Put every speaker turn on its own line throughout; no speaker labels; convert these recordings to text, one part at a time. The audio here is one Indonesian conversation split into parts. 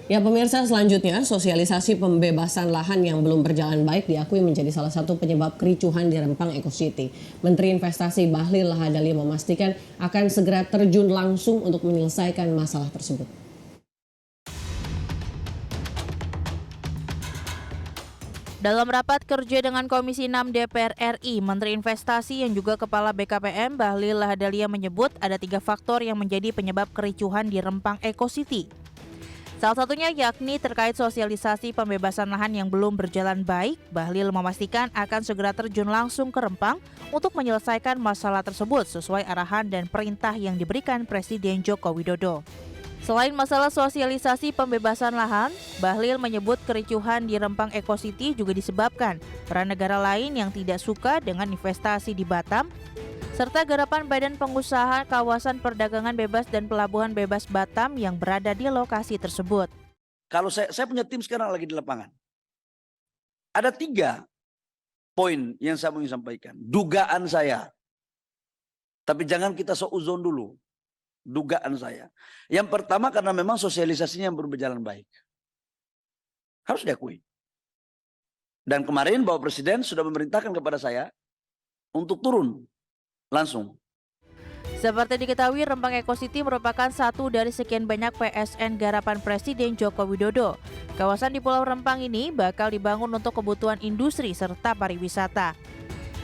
Ya pemirsa, selanjutnya sosialisasi pembebasan lahan yang belum berjalan baik diakui menjadi salah satu penyebab kericuhan di Rempang Eco City. Menteri Investasi Bahlil Lahadalia memastikan akan segera terjun langsung untuk menyelesaikan masalah tersebut.
Dalam rapat kerja dengan Komisi 6 DPR RI, Menteri Investasi yang juga Kepala BKPM Bahlil Lahadalia menyebut ada 3 faktor yang menjadi penyebab kericuhan di Rempang Eco City. Salah satunya yakni terkait sosialisasi pembebasan lahan yang belum berjalan baik. Bahlil memastikan akan segera terjun langsung ke Rempang untuk menyelesaikan masalah tersebut sesuai arahan dan perintah yang diberikan Presiden Joko Widodo. Selain masalah sosialisasi pembebasan lahan, Bahlil menyebut kericuhan di Rempang Eco City juga disebabkan peran negara lain yang tidak suka dengan investasi di Batam, serta garapan Badan Pengusaha Kawasan Perdagangan Bebas dan Pelabuhan Bebas Batam yang berada di lokasi tersebut.
Kalau saya punya tim sekarang lagi di lapangan. Ada 3 poin yang saya ingin sampaikan. Dugaan saya. Tapi jangan kita seuzon dulu. Dugaan saya. Yang pertama karena memang sosialisasinya yang belum berjalan baik. Harus diakui. Dan kemarin Bapak Presiden sudah memerintahkan kepada saya untuk turun langsung.
Seperti diketahui, Rempang Eco City merupakan satu dari sekian banyak PSN garapan Presiden Joko Widodo. Kawasan di Pulau Rempang ini bakal dibangun untuk kebutuhan industri serta pariwisata.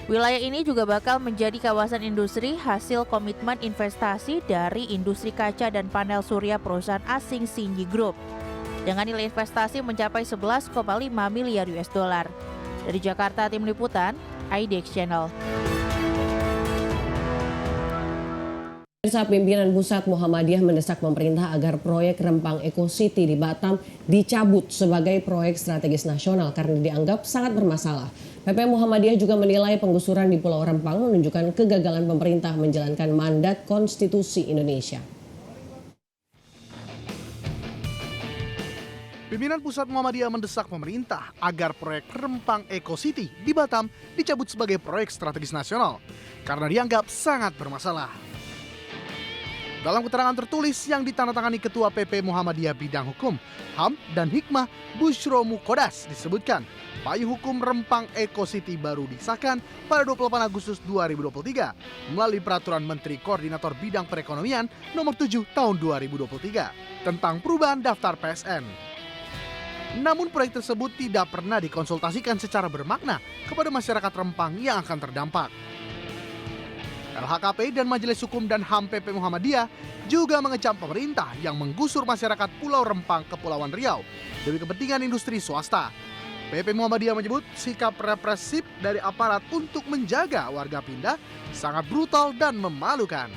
Wilayah ini juga bakal menjadi kawasan industri hasil komitmen investasi dari industri kaca dan panel surya perusahaan asing Xinyi Group dengan nilai investasi mencapai 11,5 miliar US dollar. Dari Jakarta, Tim Liputan, IDX Channel.
Pimpinan Pusat Muhammadiyah mendesak pemerintah agar proyek Rempang Eco City di Batam dicabut sebagai proyek strategis nasional karena dianggap sangat bermasalah. PP Muhammadiyah juga menilai penggusuran di Pulau Rempang menunjukkan kegagalan pemerintah menjalankan mandat konstitusi Indonesia.
Pimpinan Pusat Muhammadiyah mendesak pemerintah agar proyek Rempang Eco City di Batam dicabut sebagai proyek strategis nasional karena dianggap sangat bermasalah. Dalam keterangan tertulis yang ditandatangani Ketua PP Muhammadiyah Bidang Hukum, HAM, dan Hikmah Bushro Mukodas disebutkan, payung hukum Rempang Eco City baru disahkan pada 28 Agustus 2023 melalui Peraturan Menteri Koordinator Bidang Perekonomian Nomor 7 Tahun 2023 tentang perubahan daftar PSN. Namun proyek tersebut tidak pernah dikonsultasikan secara bermakna kepada masyarakat Rempang yang akan terdampak. LHKP dan Majelis Hukum dan HAM PP Muhammadiyah juga mengecam pemerintah yang menggusur masyarakat Pulau Rempang Kepulauan Riau demi kepentingan industri swasta. PP Muhammadiyah menyebut sikap represif dari aparat untuk menjaga warga pindah sangat brutal dan memalukan.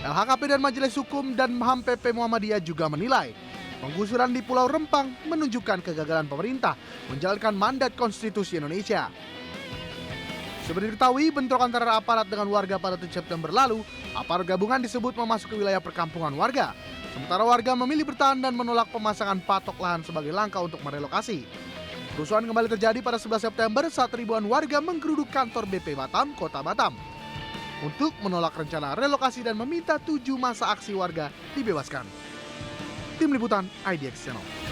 LHKP dan Majelis Hukum dan HAM PP Muhammadiyah juga menilai penggusuran di Pulau Rempang menunjukkan kegagalan pemerintah menjalankan mandat konstitusi Indonesia. Seperti diketahui, bentrok antara aparat dengan warga pada 7 September lalu, aparat gabungan disebut memasuki wilayah perkampungan warga. Sementara warga memilih bertahan dan menolak pemasangan patok lahan sebagai langkah untuk merelokasi. Kerusuhan kembali terjadi pada 11 September saat ribuan warga menggeruduk kantor BP Batam, Kota Batam, untuk menolak rencana relokasi dan meminta 7 masa aksi warga dibebaskan. Tim Liputan IDX Channel.